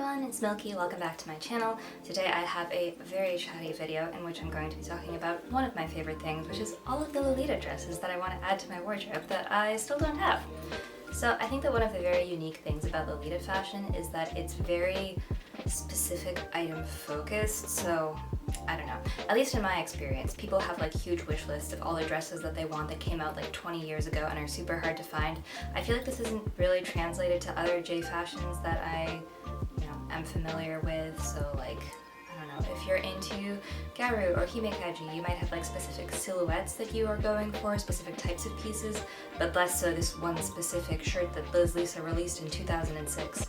everyone, it's Milky. Welcome back to my channel. Today I have a very chatty video in which I'm going to be talking about one of my favorite things, which is all of the Lolita dresses that I want to add to my wardrobe that I still don't have. So I think that one of the very unique things about Lolita fashion is that it's very specific item focused, so I don't know. At least in my experience, people have like huge wish lists of all the dresses that they want that came out like 20 years ago and are super hard to find. I feel like this isn't really translated to other J fashions that I, am familiar with, so like, I don't know, if you're into Garu or Himekaji, you might have like specific silhouettes that you are going for, specific types of pieces, but less so this one specific shirt that Liz Lisa released in 2006,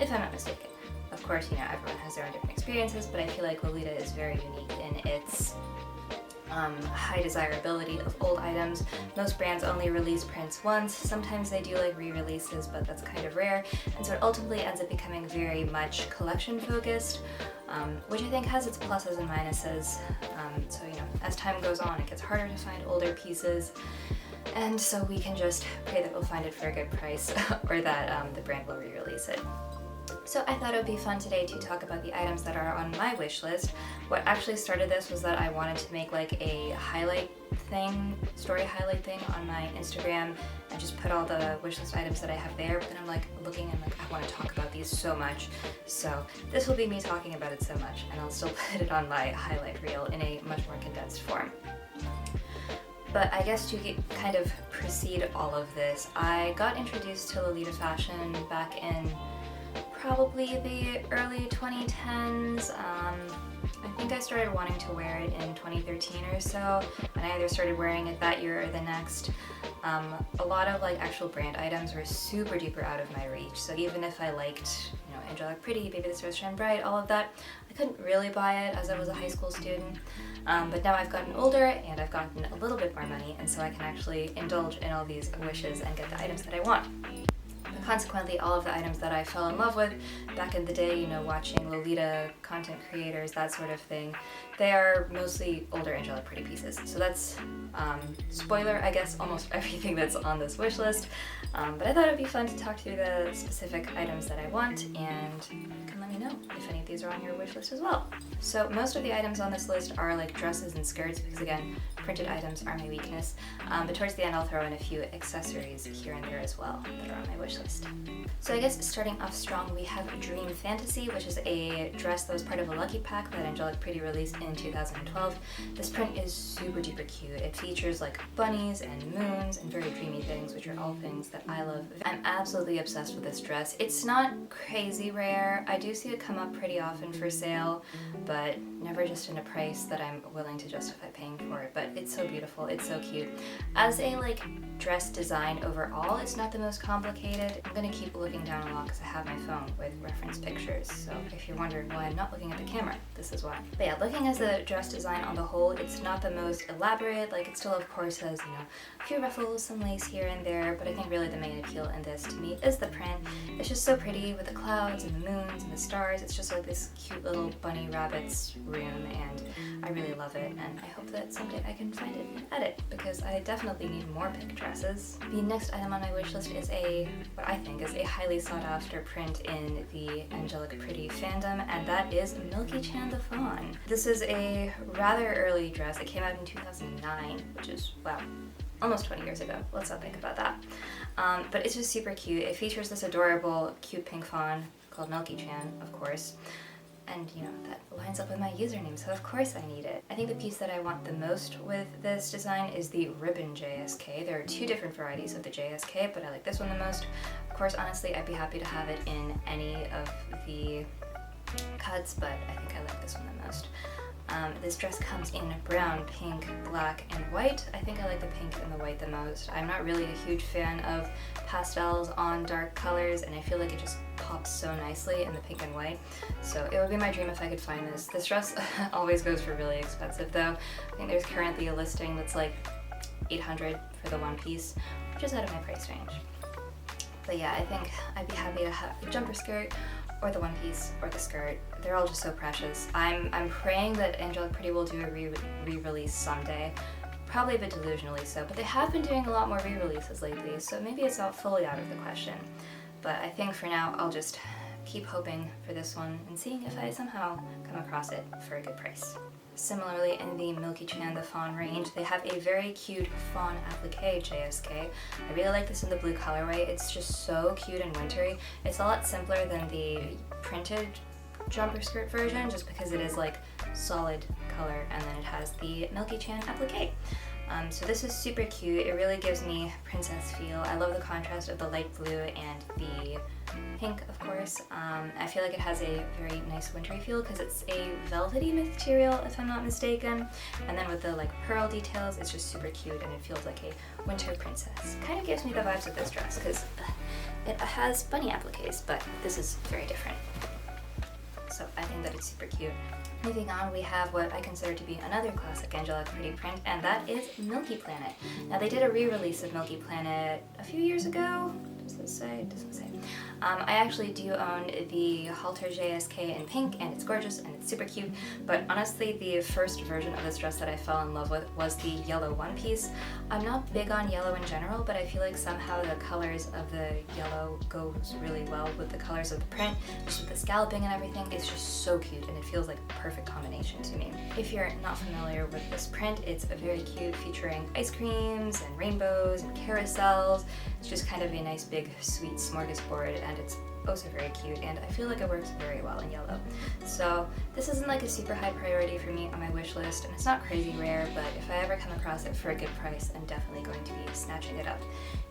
if I'm not mistaken. Of course, everyone has their own different experiences, but I feel like Lolita is very unique in its high desirability of old items. Most brands only release prints once. Sometimes they do like re-releases, but that's kind of rare. And so it ultimately ends up becoming very much collection focused, which I think has its pluses and minuses. So as time goes on, it gets harder to find older pieces. And so we can just pray that we'll find it for a good price or that the brand will re-release it. So I thought it would be fun today to talk about the items that are on my wish list. What actually started this was that I wanted to make like a highlight thing, story highlight thing on my Instagram and just put all the wish list items that I have there, but then I'm like looking and like I want to talk about these so much. So this will be me talking about it so much, and I'll still put it on my highlight reel in a much more condensed form. But I guess to kind of precede all of this, I got introduced to Lolita fashion back in probably the early 2010s. I think I started wanting to wear it in 2013 or so, and I either started wearing it that year or the next. A lot of like actual brand items were super duper out of my reach, so even if I liked, Angelic Pretty, Baby This Rose Shine Bright, all of that, I couldn't really buy it as I was a high school student. But now I've gotten older and I've gotten a little bit more money, and so I can actually indulge in all these wishes and get the items that I want. Consequently, all of the items that I fell in love with back in the day, watching Lolita content creators, that sort of thing, they are mostly older Angelic Pretty pieces. So that's, spoiler, I guess, almost everything that's on this wish list. But I thought it would be fun to talk through the specific items that I want, and you can let me know if any of these are on your wish list as well. So most of the items on this list are like dresses and skirts, because again, printed items are my weakness. But towards the end, I'll throw in a few accessories here and there as well that are on my wish list. So I guess starting off strong, we have Dream Fantasy, which is a dress that was part of a lucky pack that Angelic Pretty released in 2012. This print is super duper cute. It features like bunnies and moons and very dreamy things, which are all things that I love. I'm absolutely obsessed with this dress. It's not crazy rare. I do see it come up pretty often for sale, but never just in a price that I'm willing to justify paying for it. But it's so beautiful, it's so cute. As a like dress design overall, it's not the most complicated. I'm gonna keep looking down a lot because I have my phone with reference pictures, so if you're wondering why I'm not looking at the camera, this is why. But yeah, looking as a dress design on the whole, it's not the most elaborate. Like, it still of course has, a few ruffles, some lace here and there, but I think really the main appeal in this to me is the print. It's just so pretty with the clouds and the moons and the stars. It's just like this cute little bunny rabbit's room, and I really love it, and I hope that someday I can find it and edit, because I definitely need more pink dresses. The next item on my wish list is what I think is a highly sought after print in the Angelic Pretty fandom, and that is Milky-chan the fawn. This is a rather early dress. It came out in 2009, which is, wow, almost 20 years ago. Let's not think about that. But it's just super cute. It features this adorable, cute pink fawn called Milky-chan, of course. And that lines up with my username, so of course I need it. I think the piece that I want the most with this design is the ribbon JSK. There are two different varieties of the JSK, but I like this one the most. Of course, honestly, I'd be happy to have it in any of the cuts, but I think I like this one the most. This dress comes in brown, pink, black, and white. I think I like the pink and the white the most. I'm not really a huge fan of pastels on dark colors, and I feel like it just pops so nicely in the pink and white. So it would be my dream if I could find this. This dress always goes for really expensive though. I think there's currently a listing that's like $800 for the one piece, which is out of my price range. But yeah, I think I'd be happy to have the jumper skirt or the one piece or the skirt. They're all just so precious. I'm praying that Angelic Pretty will do a re-release someday. Probably a bit delusionally so, but they have been doing a lot more re-releases lately, so maybe it's not fully out of the question. But I think for now I'll just keep hoping for this one and seeing if I somehow come across it for a good price. Similarly, in the Milky-chan, the fawn range, they have a very cute fawn applique JSK. I really like this in the blue colorway. It's just so cute and wintry. It's a lot simpler than the printed jumper skirt version just because it is like solid color, and then it has the Milky-chan applique. So this is super cute. It really gives me princess feel. I love the contrast of the light blue and the pink, of course. I feel like it has a very nice wintry feel because it's a velvety material, if I'm not mistaken. And then with the like pearl details, it's just super cute and it feels like a winter princess. Kind of gives me the vibes of this dress because it has bunny appliques, but this is very different. So I think that it's super cute. Moving on, we have what I consider to be another classic Angelic pretty print, and that is Milky Planet. Now they did a re-release of Milky Planet a few years ago. Does this say? It doesn't say. I actually do own the halter JSK in pink, and it's gorgeous and it's super cute, but honestly the first version of this dress that I fell in love with was the yellow one piece. I'm not big on yellow in general, but I feel like somehow the colors of the yellow goes really well with the colors of the print, just with the scalloping and everything. It's just so cute and it feels like a perfect combination to me. If you're not familiar with this print, it's very cute, featuring ice creams and rainbows and carousels. It's just kind of a nice big sweet smorgasbord, and it's also very cute, and I feel like it works very well in yellow. So this isn't like a super high priority for me on my wish list, and it's not crazy rare, but if I ever come across it for a good price, I'm definitely going to be snatching it up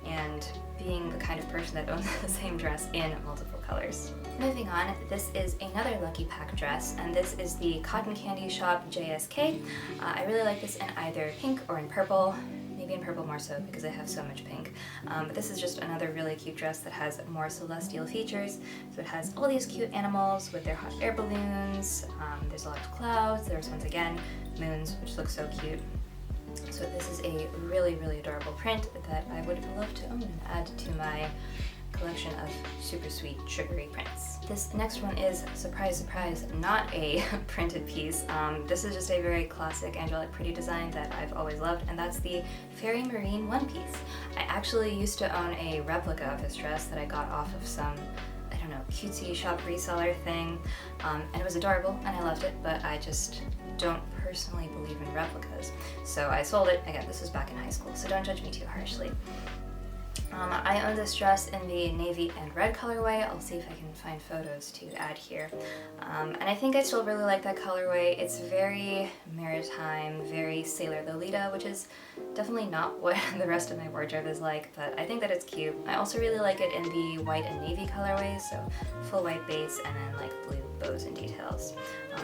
and being the kind of person that owns the same dress in multiple colors. Moving on, this is another Lucky Pack dress, and this is the Cotton Candy Shop JSK. I really like this in either pink or in purple. Maybe in purple more so because I have so much pink. But this is just another really cute dress that has more celestial features. So it has all these cute animals with their hot air balloons. There's a lot of clouds. There's once again moons, which look so cute. So this is a really, really adorable print that I would love to own and add to my collection of super sweet sugary prints. This next one is, surprise surprise, not a printed piece. This is just a very classic Angelic pretty design that I've always loved, and that's the Fairy Marine one piece. I actually used to own a replica of this dress that I got off of some, I don't know, cutesy shop reseller thing, and it was adorable and I loved it, but I just don't personally believe in replicas. So I sold it. Again, this was back in high school, so don't judge me too harshly. I own this dress in the navy and red colorway. I'll see if I can find photos to add here. And I think I still really like that colorway. It's very maritime, very Sailor Lolita, which is definitely not what the rest of my wardrobe is like, but I think that it's cute. I also really like it in the white and navy colorway, so full white base and then like blue bows and details.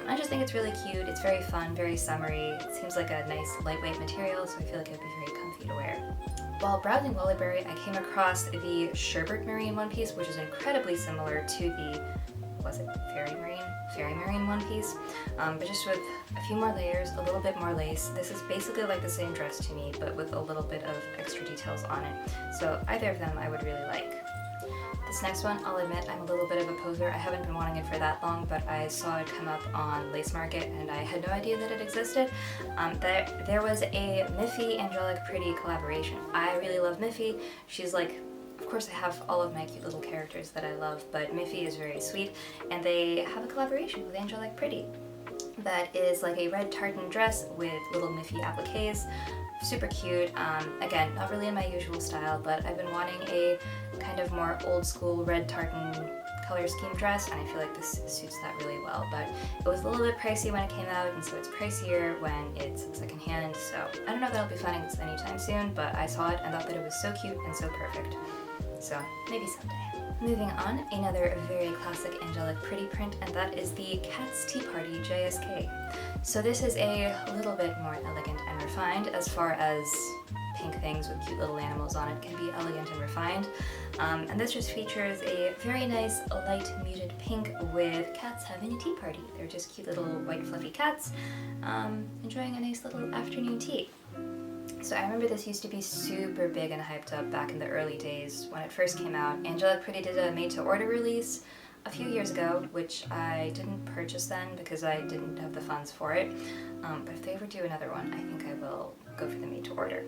I just think it's really cute. It's very fun, very summery. It seems like a nice lightweight material, so I feel like it would be very comfy to wear. While browsing Wallyberry, I came across the Sherbert Marine one piece, which is incredibly similar to the, was it Fairy Marine one piece, but just with a few more layers, a little bit more lace. This is basically like the same dress to me, but with a little bit of extra details on it. So either of them I would really like. This next one, I'll admit, I'm a little bit of a poser. I haven't been wanting it for that long, but I saw it come up on Lace Market and I had no idea that it existed. There was a Miffy Angelic Pretty collaboration. I really love Miffy. She's like, of course I have all of my cute little characters that I love, but Miffy is very sweet, and they have a collaboration with Angelic Pretty. That is like a red tartan dress with little Miffy appliques. Super cute. Again, not really in my usual style, but I've been wanting a kind of more old school red tartan color scheme dress, and I feel like this suits that really well. But it was a little bit pricey when it came out, and so it's pricier when it's secondhand. So I don't know if I'll be finding this anytime soon, but I saw it and thought that it was so cute and so perfect. So maybe someday. Moving on, another very classic Angelic pretty print, and that is the Cat's Tea Party JSK. So this is a little bit more elegant and refined as far as pink things with cute little animals on it can be elegant and refined. And this just features a very nice light muted pink with cats having a tea party. They're just cute little white fluffy cats enjoying a nice little afternoon tea. So I remember this used to be super big and hyped up back in the early days when it first came out. Angelic Pretty did a made-to-order release a few years ago, which I didn't purchase then because I didn't have the funds for it. But if they ever do another one, I think I will go for the made-to-order.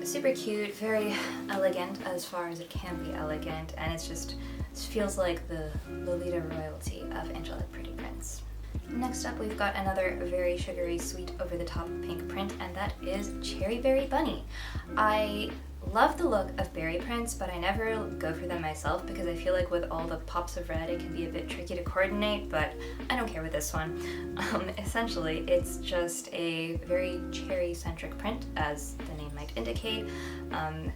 Super cute, very elegant as far as it can be elegant, and it feels like the Lolita royalty of Angelic Pretty Prints. Next up, we've got another very sugary, sweet, over-the-top pink print, and that is Cherry Berry Bunny. I love the look of berry prints, but I never go for them myself because I feel like with all the pops of red it can be a bit tricky to coordinate, but I don't care with this one. Essentially, it's just a very cherry-centric print, as the name might indicate.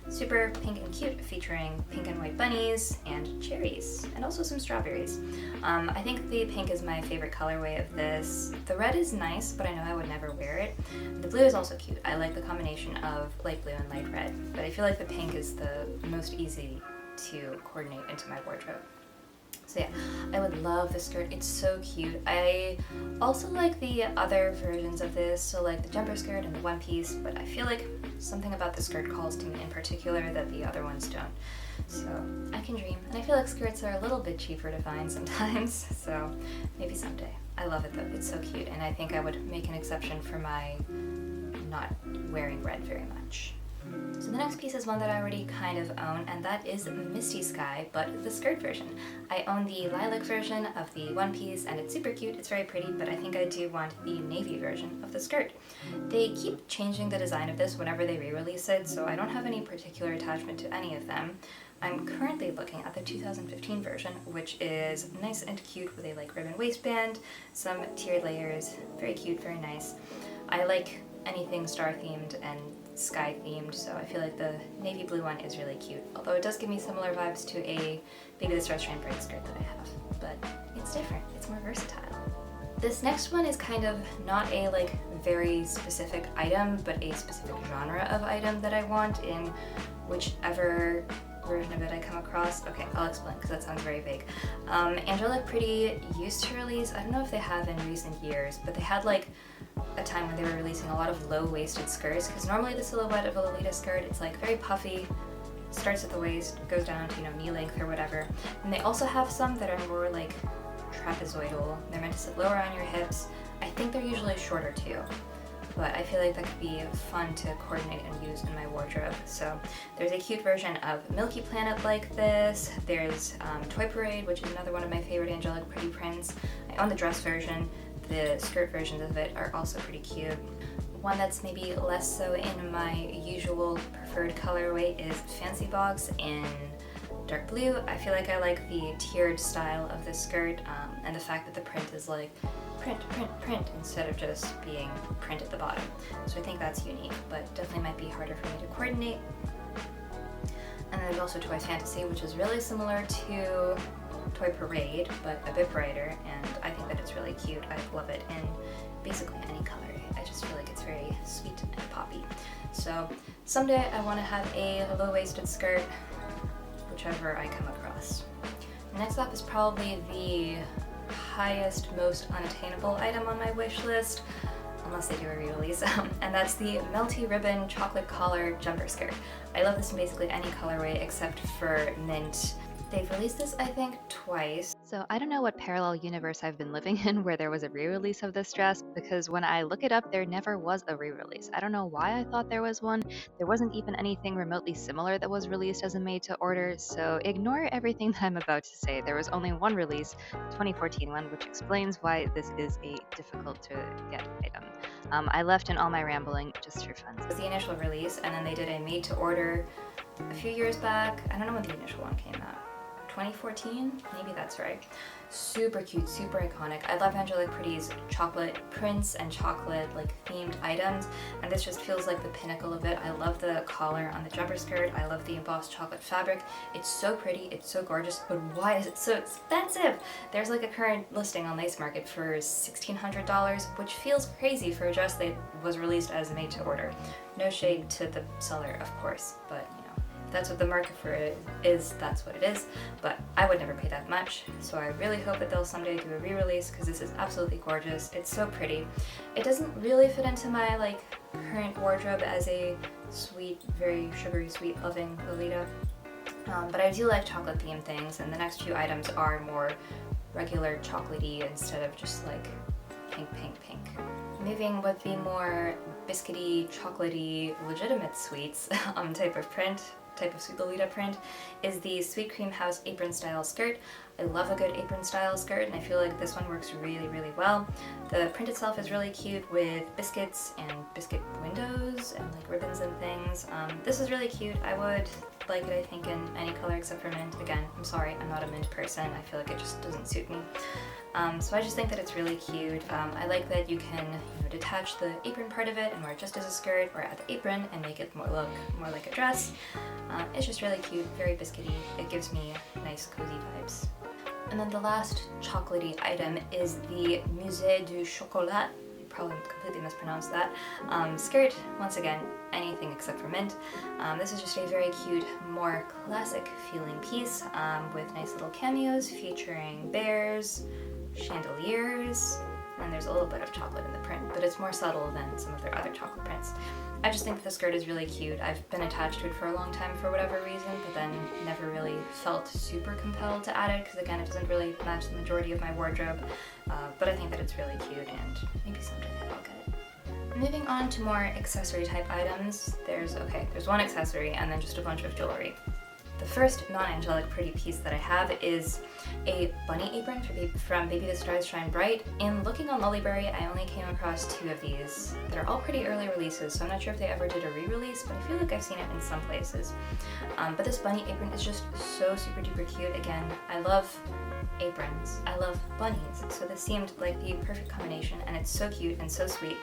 Super pink and cute, featuring pink and white bunnies and cherries, and also some strawberries. I think the pink is my favorite colorway of this. The red is nice, but I know I would never wear it. The blue is also cute. I like the combination of light blue and light red, but I feel like the pink is the most easy to coordinate into my wardrobe. So yeah, I would love this skirt. It's so cute. I also like the other versions of this, so like the jumper skirt and the one piece, but I feel like something about the skirt calls to me in particular that the other ones don't. So I can dream, and I feel like skirts are a little bit cheaper to find sometimes, so maybe someday. I love it though, it's so cute, and I think I would make an exception for my not wearing red very much. So the next piece is one that I already kind of own, and that is Misty Sky, but the skirt version. I own the lilac version of the one piece, and it's super cute, it's very pretty, but I think I do want the navy version of the skirt. They keep changing the design of this whenever they re-release it, so I don't have any particular attachment to any of them. I'm currently looking at the 2015 version, which is nice and cute with a like ribbon waistband, some tiered layers, very cute, very nice. I like anything star themed and sky themed, so I feel like the navy blue one is really cute, although it does give me similar vibes to a Baby the Star Strand braid skirt that I have, but it's different, it's more versatile. This next one is kind of not a like very specific item, but a specific genre of item that I want in whichever version of it I come across. Okay, I'll explain because that sounds very vague. Angelic Pretty used to release, I don't know if they have in recent years, but they had like a time when they were releasing a lot of low-waisted skirts, because normally the silhouette of a Lolita skirt, it's like very puffy, starts at the waist, goes down to, you know, knee length or whatever. And they also have some that are more like trapezoidal. They're meant to sit lower on your hips. I think they're usually shorter too, but I feel like that could be fun to coordinate and use in my wardrobe. So there's a cute version of Milky Planet like this. There's Toy Parade, which is another one of my favorite Angelic Pretty prints. I own the dress version. The skirt versions of it are also pretty cute. One that's maybe less so in my usual preferred colorway is Fancy Box in dark blue. I feel like I like the tiered style of this skirt, and the fact that the print is like print, print, print instead of just being print at the bottom. So I think that's unique, but definitely might be harder for me to coordinate. And then there's also Toy Fantasy, which is really similar to Toy Parade, but a bit brighter, and I think that it's really cute. I love it in basically any color. I just feel like it's very sweet and poppy. So someday I want to have a low-waisted skirt, whichever I come across. Next up is probably the highest, most unattainable item on my wish list, unless they do a re-release, and that's the Melty Ribbon Chocolate Collar Jumper Skirt. I love this in basically any colorway except for mint. They've released this, I think, twice. So I don't know what parallel universe I've been living in where there was a re-release of this dress, because when I look it up, there never was a re-release. I don't know why I thought there was one. There wasn't even anything remotely similar that was released as a made-to-order, so ignore everything that I'm about to say. There was only one release, the 2014 one, which explains why this is a difficult-to-get item. I left in all my rambling just for fun. It was the initial release, and then they did a made-to-order a few years back. I don't know when the initial one came out. 2014? Maybe that's right. Super cute, super iconic. I love Angelic Pretty's chocolate prints and chocolate like themed items, and this just feels like the pinnacle of it. I love the collar on the jumper skirt. I love the embossed chocolate fabric. It's so pretty, it's so gorgeous, but why is it so expensive? There's like a current listing on Lace Market for $1,600, which feels crazy for a dress that was released as made to order. No shade to the seller, of course, but you know, that's what the market for it is, that's what it is, but I would never pay that much, so I really hope that they'll someday do a re-release, because this is absolutely gorgeous. It's so pretty. It doesn't really fit into my like current wardrobe as a sweet, very sugary, sweet loving Lolita, but I do like chocolate themed things, and the next few items are more regular chocolatey instead of just like pink, pink, pink. Moving with the more biscuity, chocolatey, legitimate sweets type of Sweet Lolita print is the Sweet Cream House apron style skirt. I love a good apron style skirt, and I feel like this one works really, really well. The print itself is really cute with biscuits and biscuit windows and like ribbons and things. This is really cute. I would like it, I think, in any color except for mint. Again, I'm sorry, I'm not a mint person. I feel like it just doesn't suit me. So I just think that it's really cute. I like that you can detach the apron part of it and wear it just as a skirt, or add the apron and make it look more like a dress. It's just really cute, very biscuity. It gives me nice cozy vibes. And then the last chocolatey item is the Musée du Chocolat, I probably completely mispronounced that, skirt. Once again, anything except for mint. This is just a very cute, more classic feeling piece with nice little cameos featuring bears, chandeliers, and there's a little bit of chocolate in the print, but it's more subtle than some of their other chocolate prints. I just think that the skirt is really cute. I've been attached to it for a long time for whatever reason, but then never really felt super compelled to add it because, again, it doesn't really match the majority of my wardrobe, but I think that it's really cute, and maybe someday I'll get it. Moving on to more accessory type items, there's one accessory and then just a bunch of jewelry. The first non-angelic pretty piece that I have is a bunny apron from Baby the Stars Shine Bright. In looking on Lollyberry, I only came across 2 of these. They're all pretty early releases, so I'm not sure if they ever did a re-release, but I feel like I've seen it in some places. But this bunny apron is just so super duper cute. Again, I love aprons. I love bunnies, so this seemed like the perfect combination, and it's so cute and so sweet.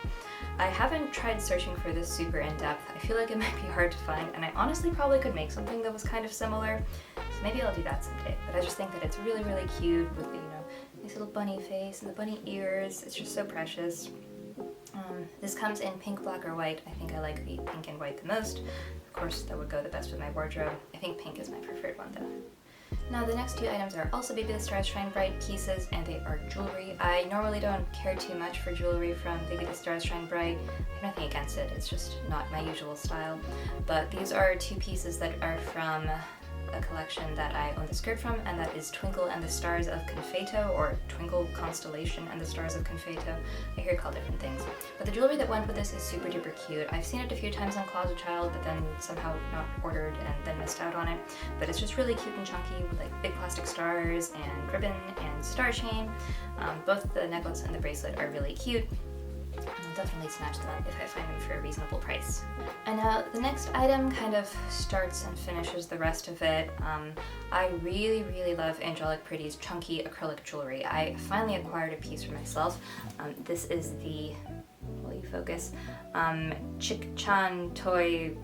I haven't tried searching for this super in depth. I feel like it might be hard to find, and I honestly probably could make something that was kind of similar, so maybe I'll do that someday. But I just think that it's really, really cute with the, nice little bunny face and the bunny ears. It's just so precious. This comes in pink, black, or white. I think I like the pink and white the most. Of course, that would go the best with my wardrobe. I think pink is my preferred one though. Now the next 2 items are also Baby the Stars Shine Bright pieces, and they are jewelry. I normally don't care too much for jewelry from Baby the Stars Shine Bright. I have nothing against it, it's just not my usual style. But these are 2 pieces that are from a collection that I own the skirt from, and that is Twinkle and the Stars of Confeto, or Twinkle Constellation and the Stars of Confeto. I hear it called different things. But the jewelry that went with this is super duper cute. I've seen it a few times on Closet Child, but then somehow not ordered and then missed out on it. But it's just really cute and chunky with like big plastic stars and ribbon and star chain. Both the necklace and the bracelet are really cute. I'll definitely snatch them up if I find them for a reasonable price. And now the next item kind of starts and finishes the rest of it. I really, really love Angelic Pretty's chunky acrylic jewelry. I finally acquired a piece for myself. This is the, will you focus, Chick-chan toy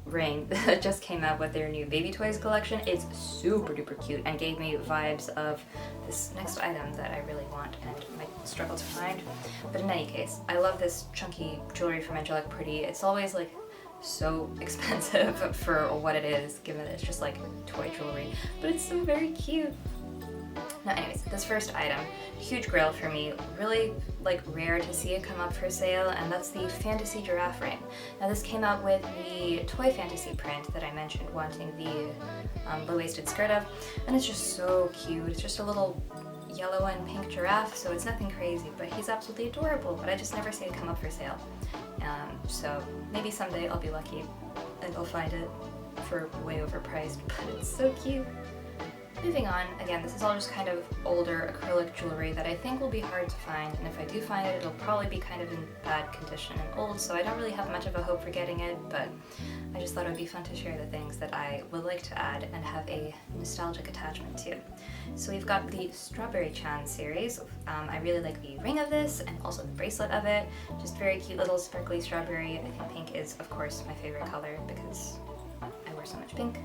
ring that just came out with their new baby toys collection. It's super duper cute and gave me vibes of this next item that I really want and might struggle to find. But in any case, I love this chunky jewelry from Angelic Pretty. It's always like so expensive for what it is, given that it's just like toy jewelry, but it's so very cute. Now anyways, this first item, huge grail for me, really like rare to see it come up for sale, and that's the Fantasy Giraffe ring. Now this came out with the Toy Fantasy print that I mentioned wanting the low-waisted skirt of, and it's just so cute. It's just a little yellow and pink giraffe, so it's nothing crazy, but he's absolutely adorable, but I just never see it come up for sale. So maybe someday I'll be lucky and I'll find it for way overpriced, but it's so cute. Moving on, again, this is all just kind of older acrylic jewelry that I think will be hard to find, and if I do find it, it'll probably be kind of in bad condition and old, so I don't really have much of a hope for getting it, but I just thought it would be fun to share the things that I would like to add and have a nostalgic attachment to. So we've got the Strawberry-chan series. I really like the ring of this and also the bracelet of it. Just very cute little sparkly strawberry. I think pink is, of course, my favorite color because I wear so much pink.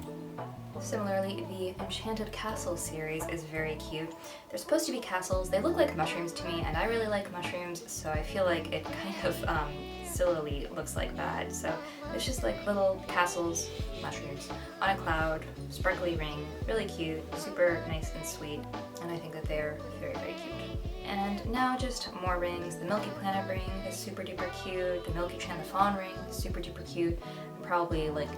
Similarly, the Enchanted Castle series is very cute. They're supposed to be castles. They look like mushrooms to me, and I really like mushrooms, so I feel like it kind of sillily looks like that. So it's just like little castles, mushrooms, on a cloud, sparkly ring, really cute, super nice and sweet, and I think that they're very, very cute. and now just more rings. The Milky Planet ring is super duper cute, the Milky-chan the fawn ring is super duper cute, and probably like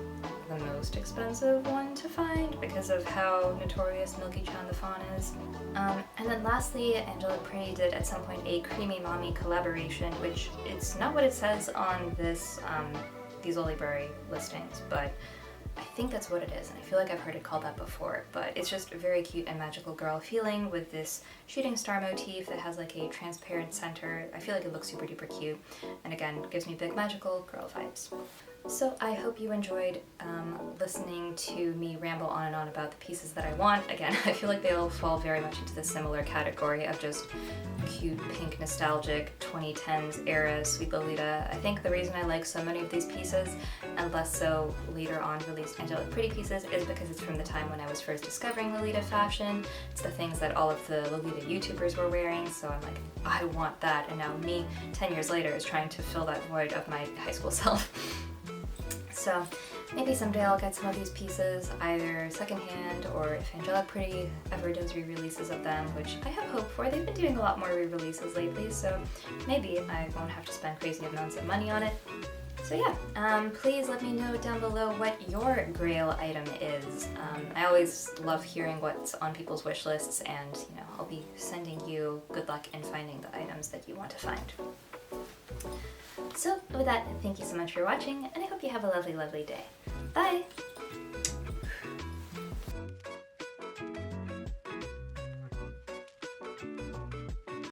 the most expensive one to find because of how notorious Milky-chan the fawn is. And then lastly, Angelic did at some point a Creamy Mommy collaboration, which it's not what it says on this these Oliberry listings, but I think that's what it is, and I feel like I've heard it called that before, but it's just a very cute and magical girl feeling with this shooting star motif that has like a transparent center. I feel like it looks super duper cute, and again, gives me big magical girl vibes. So I hope you enjoyed listening to me ramble on and on about the pieces that I want. Again, I feel like they all fall very much into the similar category of just cute, pink, nostalgic 2010s era Sweet Lolita. I think the reason I like so many of these pieces, and less so later on released Angelic Pretty pieces, is because it's from the time when I was first discovering Lolita fashion. It's the things that all of the Lolita YouTubers were wearing, so I'm like, I want that, and now me, 10 years later, is trying to fill that void of my high school self. So maybe someday I'll get some of these pieces either secondhand, or if Angelic Pretty ever does re-releases of them, which I have hope for. They've been doing a lot more re-releases lately, so maybe I won't have to spend crazy amounts of money on it. So yeah, please let me know down below what your grail item is. I always love hearing what's on people's wish lists, and you know, I'll be sending you good luck in finding the items that you want to find. So with that, thank you so much for watching, and I hope you have a lovely, lovely day. Bye!